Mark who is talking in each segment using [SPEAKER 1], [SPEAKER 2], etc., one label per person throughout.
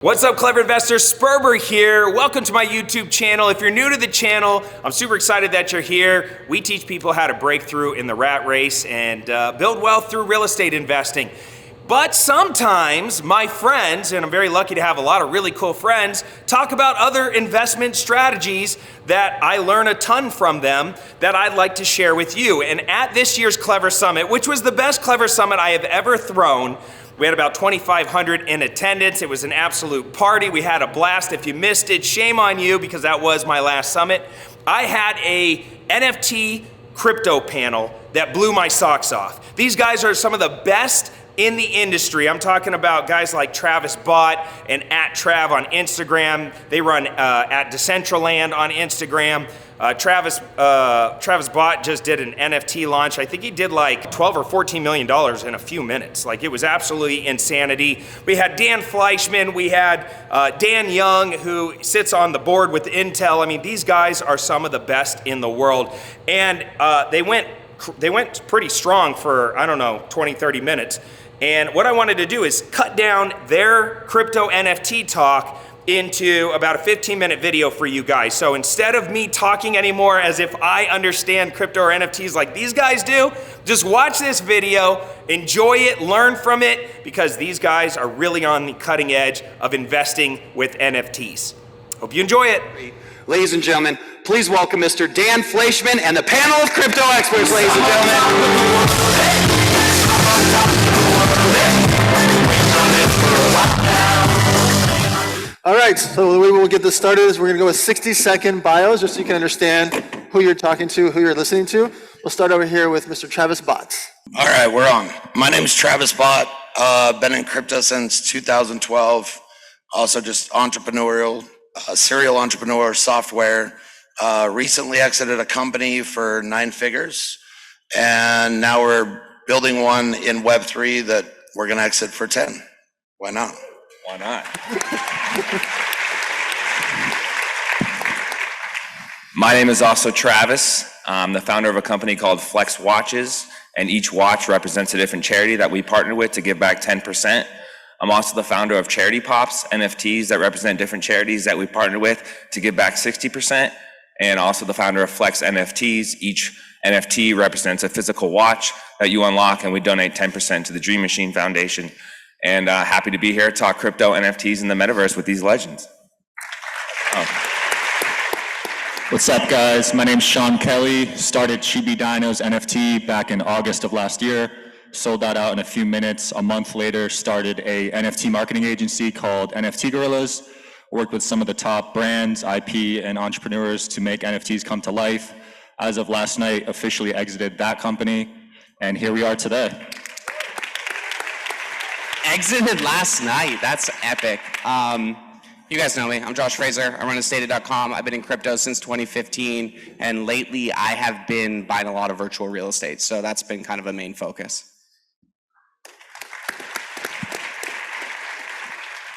[SPEAKER 1] What's up, clever investors? Sperber here. Welcome to my YouTube channel. If you're new to the channel, I'm super excited that you're here. We teach people how to break through in the rat race and build wealth through real estate investing. But sometimes my friends, and I'm very lucky to have a lot of really cool friends, talk about other investment strategies that I learn a ton from them that I'd like to share with you. And at this year's Clever Summit, which was the best Clever Summit I have ever thrown, we had about 2,500 in attendance. It was an absolute party. We had a blast. If you missed it, shame on you, because that was my last summit. I had a NFT crypto panel that blew my socks off. These guys are some of the best in the industry. I'm talking about guys like Travis Bott and @Trav on Instagram. They run at Decentraland on Instagram. Travis Bott just did an NFT launch. I think he did like $12 or $14 million in a few minutes. Like, it was absolutely insanity. We had Dan Fleyshman. We had Dan Young, who sits on the board with Intel. I mean, these guys are some of the best in the world. And they went pretty strong for, I don't know, 20, 30 minutes. And what I wanted to do is cut down their crypto NFT talk into about a 15-minute video for you guys. So instead of me talking anymore as if I understand crypto or NFTs like these guys do, just watch this video, enjoy it, learn from it, because these guys are really on the cutting edge of investing with NFTs. Hope you enjoy it.
[SPEAKER 2] Ladies and gentlemen, please welcome Mr. Dan Fleyshman and the panel of crypto experts, ladies and gentlemen.
[SPEAKER 3] All right, so the way we'll get this started is we're going to go with 60-second bios, just so you can understand who you're talking to, who you're listening to. We'll start over here with Mr. Travis Bott.
[SPEAKER 4] All right, we're on. My name is Travis Bott. Been in crypto since 2012. Also just entrepreneurial, serial entrepreneur, software. Recently exited a company for 9 figures. And now we're building one in Web3 that we're going to exit for 10. Why not?
[SPEAKER 1] Why not?
[SPEAKER 5] My name is also Travis. I'm the founder of a company called Flex Watches, and each watch represents a different charity that we partner with to give back 10%. I'm also the founder of Charity Pops, NFTs that represent different charities that we partner with to give back 60%, and also the founder of Flex NFTs. Each NFT represents a physical watch that you unlock, and we donate 10% to the Dream Machine Foundation. And happy to be here to talk crypto, NFTs, and the Metaverse with these legends.
[SPEAKER 6] What's up, guys? My name's Sean Kelly. Started Chibi Dino's NFT back in August of last year. Sold that out in a few minutes. A month later, started a NFT marketing agency called NFT Gorillas. Worked with some of the top brands, IP, and entrepreneurs to make NFTs come to life. As of last night, officially exited that company, and here we are today.
[SPEAKER 7] Exited last night. That's epic. You guys know me. I'm Josh Fraser. I run Estated.com. I've been in crypto since 2015, and lately I have been buying a lot of virtual real estate, so that's been kind of a main focus.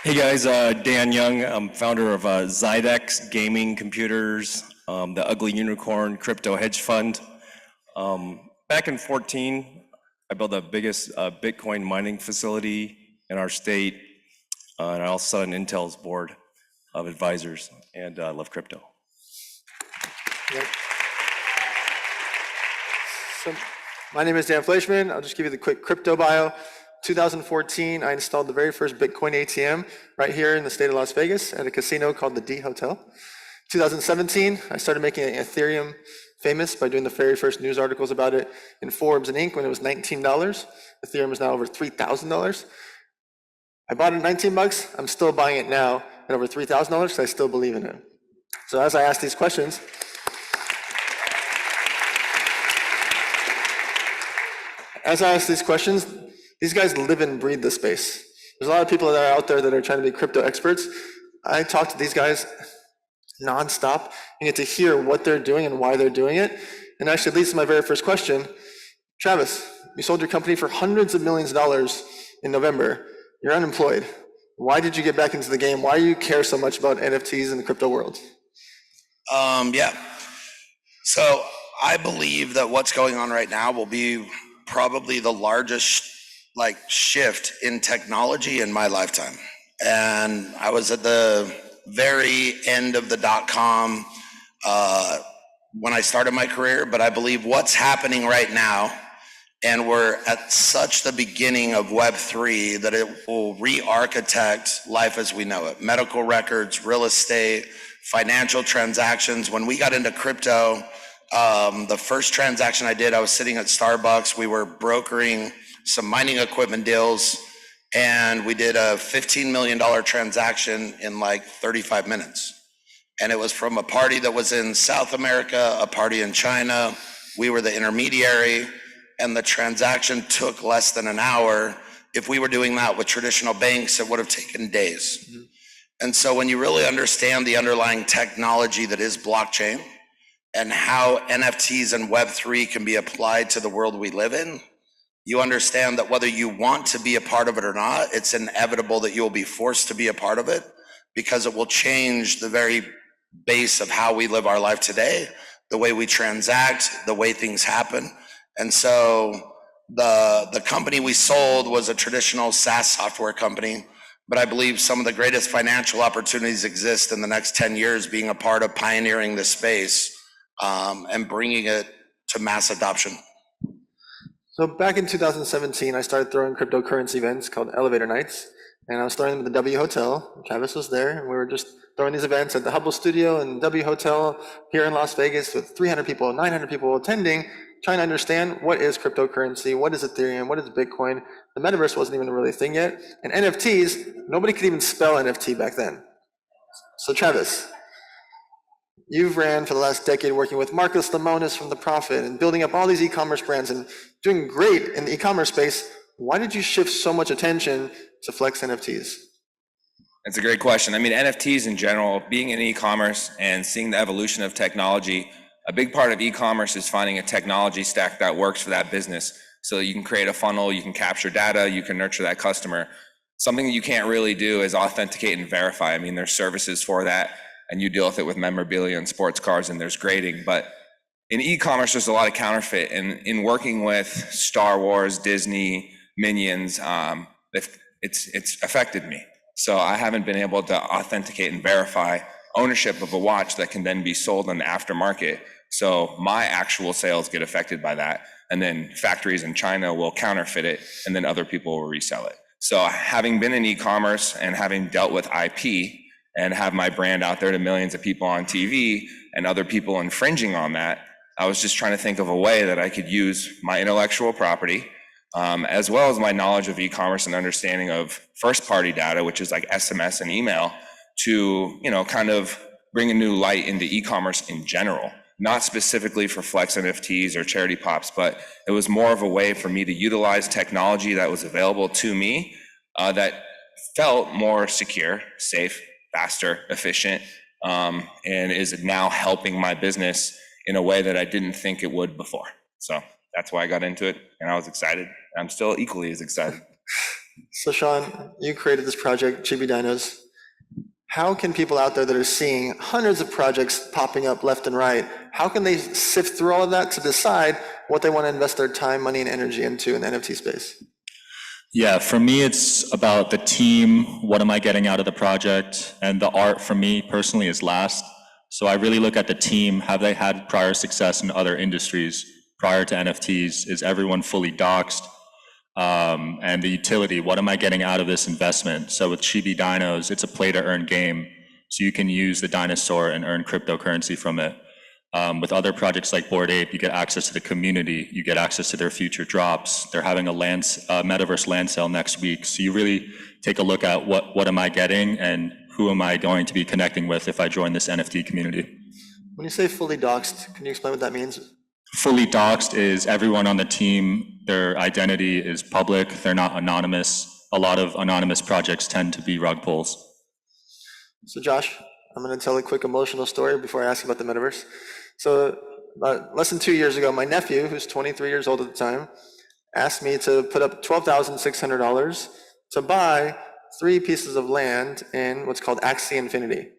[SPEAKER 8] Hey guys, Dan Young. I'm founder of Zydex Gaming Computers, the Ugly Unicorn Crypto Hedge Fund. Back in 2014, I built the biggest Bitcoin mining facility in our state, and I also on Intel's board of advisors, and I love crypto.
[SPEAKER 3] Yep. So, my name is Dan Fleyshman. I'll just give you the quick crypto bio. 2014, I installed the very first Bitcoin ATM right here in the state of Las Vegas at a casino called the D Hotel. 2017, I started making Ethereum famous by doing the very first news articles about it in Forbes and Inc. when it was $19. Ethereum is now over $3,000. I bought it at 19 bucks. I'm still buying it now at over $3,000 because I still believe in it. So as I ask these questions, these guys live and breathe the space. There's a lot of people that are out there that are trying to be crypto experts. I talk to these guys nonstop and get to hear what they're doing and why they're doing it. And actually leads to my very first question. Travis, you sold your company for hundreds of millions of dollars in November. You're unemployed. Why did you get back into the game? Why do you care so much about NFTs in the crypto world?
[SPEAKER 4] Yeah. So I believe that what's going on right now will be probably the largest shift in technology in my lifetime. And I was at the very end of the dot-com when I started my career, but I believe what's happening right now, and we're at such the beginning of Web3 that it will re-architect life as we know it. Medical records, real estate, financial transactions. When we got into crypto, the first transaction I did, I was sitting at Starbucks. We were brokering some mining equipment deals, and we did a $15 million transaction in like 35 minutes. And it was from a party that was in South America, a party in China. We were the intermediary, and the transaction took less than an hour. If we were doing that with traditional banks, it would have taken days. Mm-hmm. And so when you really understand the underlying technology that is blockchain and how NFTs and Web3 can be applied to the world we live in, you understand that whether you want to be a part of it or not, it's inevitable that you'll be forced to be a part of it, because it will change the very base of how we live our life today, the way we transact, the way things happen. And so the company we sold was a traditional SaaS software company, but I believe some of the greatest financial opportunities exist in the next 10 years being a part of pioneering this space and bringing it to mass adoption.
[SPEAKER 3] So back in 2017, I started throwing cryptocurrency events called Elevator Nights, and I was throwing them at the W Hotel. Travis was there, and we were just throwing these events at the Hubble Studio and W Hotel here in Las Vegas with 300 people, 900 people attending, trying to understand what is cryptocurrency, what is Ethereum, what is Bitcoin. The Metaverse wasn't even really a thing yet. And NFTs, nobody could even spell NFT back then. So Travis, you've ran for the last decade working with Marcus Lemonis from The Prophet and building up all these e-commerce brands and doing great in the e-commerce space. Why did you shift so much attention to Flex NFTs?
[SPEAKER 5] That's a great question. I mean, NFTs in general, being in e-commerce and seeing the evolution of technology, a big part of e-commerce is finding a technology stack that works for that business. So you can create a funnel, you can capture data, you can nurture that customer. Something that you can't really do is authenticate and verify. I mean, there's services for that, and you deal with it with memorabilia and sports cars, and there's grading. But in e-commerce, there's a lot of counterfeit. And in working with Star Wars, Disney, Minions, it's affected me. So I haven't been able to authenticate and verify ownership of a watch that can then be sold in the aftermarket. So my actual sales get affected by that. And then factories in China will counterfeit it, and then other people will resell it. So having been in e-commerce and having dealt with IP and have my brand out there to millions of people on TV and other people infringing on that, I was just trying to think of a way that I could use my intellectual property, as well as my knowledge of e-commerce and understanding of first-party data, which is like SMS and email, to, kind of bring a new light into e-commerce in general, not specifically for Flex NFTs or charity pops, but it was more of a way for me to utilize technology that was available to me that felt more secure, safe, faster, efficient, and is now helping my business in a way that I didn't think it would before. So that's why I got into it, and I was excited. I'm still equally as excited.
[SPEAKER 3] So Sean, you created this project, Chibi Dinos. How can people out there that are seeing hundreds of projects popping up left and right, how can they sift through all of that to decide what they want to invest their time, money, and energy into in the NFT space?
[SPEAKER 6] Yeah, for me, it's about the team. What am I getting out of the project? And the art for me personally is last. So I really look at the team. Have they had prior success in other industries prior to NFTs? Is everyone fully doxed? And the utility, what am I getting out of this investment? So with Chibi Dinos, it's a play to earn game. So you can use the dinosaur and earn cryptocurrency from it. With other projects like Bored Ape, you get access to the community, you get access to their future drops. They're having a Metaverse land sale next week. So you really take a look at what am I getting and who am I going to be connecting with if I join this NFT community.
[SPEAKER 3] When you say fully doxed, can you explain what that means?
[SPEAKER 6] Fully doxed is everyone on the team, their identity is public, they're not anonymous. A lot of anonymous projects tend to be rug pulls.
[SPEAKER 3] So Josh, I'm going to tell a quick emotional story before I ask you about the Metaverse. So less than 2 years ago, my nephew, who's 23 years old at the time, asked me to put up $12,600 to buy 3 pieces of land in what's called Axie Infinity.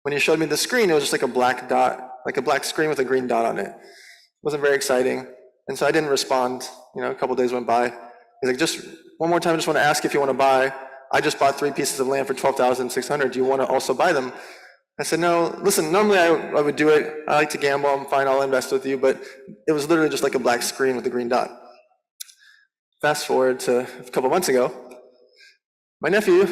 [SPEAKER 3] When he showed me the screen, it was just like a black dot, like a black screen with a green dot on it. It wasn't very exciting. And so I didn't respond. A couple days went by. He's like, just one more time, I just want to ask if you want to buy. I just bought 3 pieces of land for $12,600. Do you want to also buy them? I said, no, listen, normally I would do it. I like to gamble. I'm fine. I'll invest with you. But it was literally just like a black screen with a green dot. Fast forward to a couple months ago, my nephew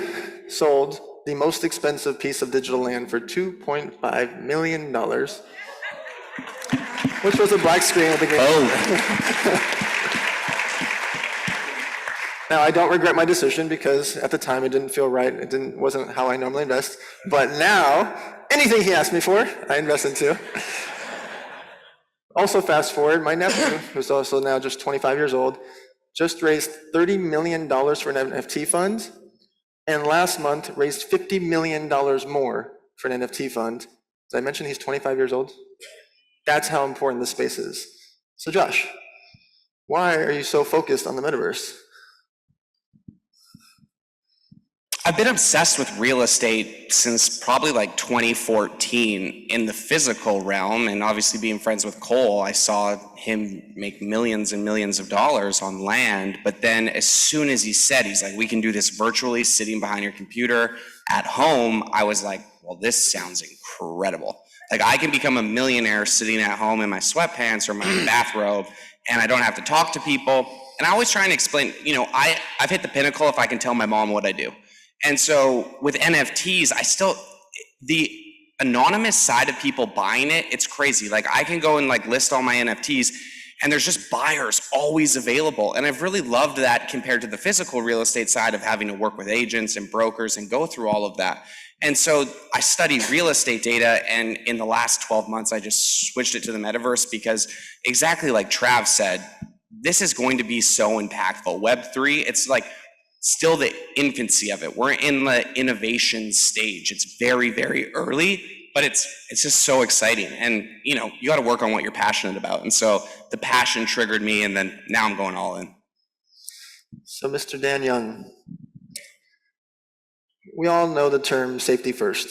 [SPEAKER 3] sold the most expensive piece of digital land for $2.5 million, which was a black screen with a green dot. Now, I don't regret my decision because at the time it didn't feel right. It wasn't how I normally invest. But now, anything he asked me for, I invest into. Also, fast forward, my nephew, who's also now just 25 years old, just raised $30 million for an NFT fund, and last month raised $50 million more for an NFT fund. Did I mention he's 25 years old? That's how important this space is. So Josh, why are you so focused on the metaverse?
[SPEAKER 7] I've been obsessed with real estate since probably like 2014 in the physical realm, and obviously being friends with Cole, I saw him make millions and millions of dollars on land. But then as soon as he said, he's like, we can do this virtually sitting behind your computer at home, I was like, well, this sounds incredible. Like, I can become a millionaire sitting at home in my sweatpants or my bathrobe, and I don't have to talk to people. And I always try and explain, you know, I've hit the pinnacle if I can tell my mom what I do. And so with NFTs, the anonymous side of people buying it, it's crazy. Like, I can go and like list all my NFTs and there's just buyers always available. And I've really loved that compared to the physical real estate side of having to work with agents and brokers and go through all of that. And so I studied real estate data, and in the last 12 months, I just switched it to the metaverse because exactly like Trav said, this is going to be so impactful. Web3, it's like still the infancy of it. We're in the innovation stage. It's very, very early, but it's just so exciting. And you know, you got to work on what you're passionate about. And so the passion triggered me, and then now I'm going all in.
[SPEAKER 3] So Mr. Dan Young, we all know the term safety first,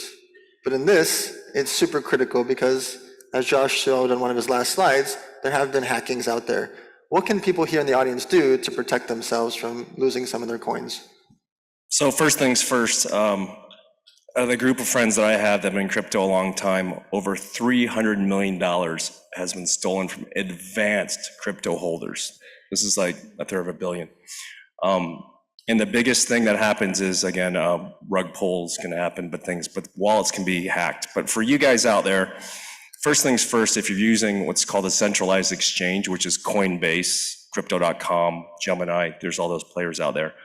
[SPEAKER 3] but in this, it's super critical because, as Josh showed on one of his last slides, there have been hackings out there. What can people here in the audience do to protect themselves from losing some of their coins?
[SPEAKER 8] So first things first, out of the group of friends that I have that have been in crypto a long time, over $300 million has been stolen from advanced crypto holders. This is like a third of $1 billion. And the biggest thing that happens is, again, rug pulls can happen, but wallets can be hacked. But for you guys out there, first things first, if you're using what's called a centralized exchange, which is Coinbase, Crypto.com, Gemini, there's all those players out there.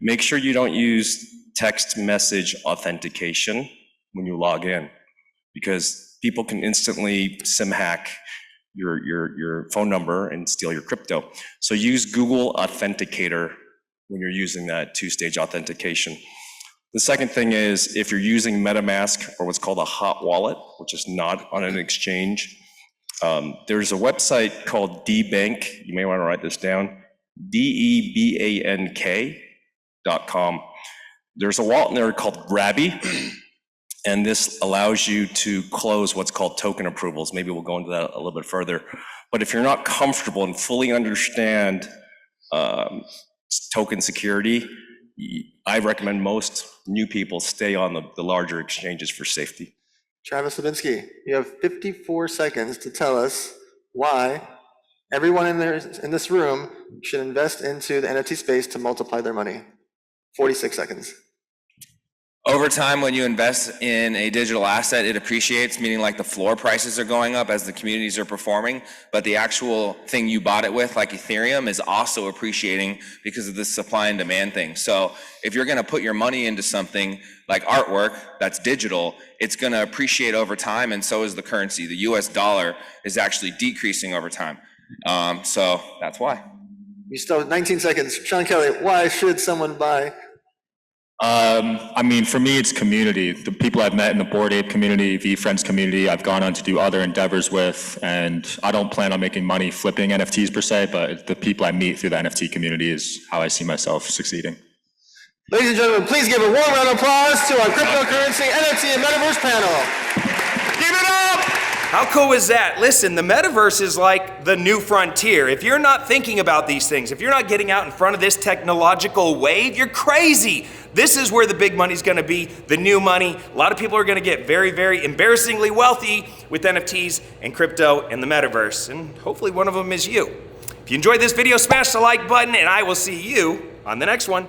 [SPEAKER 8] Make sure you don't use text message authentication when you log in, because people can instantly SIM hack your phone number and steal your crypto. So use Google Authenticator when you're using that two-stage authentication. The second thing is, if you're using MetaMask or what's called a hot wallet, which is not on an exchange, there's a website called DBank. You may want to write this down, DEBANK.com. There's a wallet in there called Grabby, and this allows you to close what's called token approvals. Maybe we'll go into that a little bit further. But if you're not comfortable and fully understand token security, I recommend most new people stay on the larger exchanges for safety.
[SPEAKER 3] Travis Lubinsky, you have 54 seconds to tell us why everyone in this room should invest into the NFT space to multiply their money. 46 seconds.
[SPEAKER 5] Over time, when you invest in a digital asset, it appreciates, meaning like the floor prices are going up as the communities are performing, but the actual thing you bought it with, like Ethereum, is also appreciating because of the supply and demand thing. So if you're gonna put your money into something like artwork that's digital, it's gonna appreciate over time, and so is the currency. The US dollar is actually decreasing over time. So that's why.
[SPEAKER 3] You still have 19 seconds. Sean Kelly, why should someone buy?
[SPEAKER 6] I mean, for me, it's community. The people I've met in the Bored Ape community, VFriends community, I've gone on to do other endeavors with, and I don't plan on making money flipping NFTs per se, but the people I meet through the NFT community is how I see myself succeeding.
[SPEAKER 3] Ladies and gentlemen, please give a warm round of applause to our cryptocurrency, NFT, and Metaverse panel. Give it up!
[SPEAKER 1] How cool is that? Listen, the metaverse is like the new frontier. If you're not thinking about these things, if you're not getting out in front of this technological wave, you're crazy. This is where the big money's gonna be, the new money. A lot of people are gonna get very, very embarrassingly wealthy with NFTs and crypto and the metaverse, and hopefully one of them is you. If you enjoyed this video, smash the like button, and I will see you on the next one.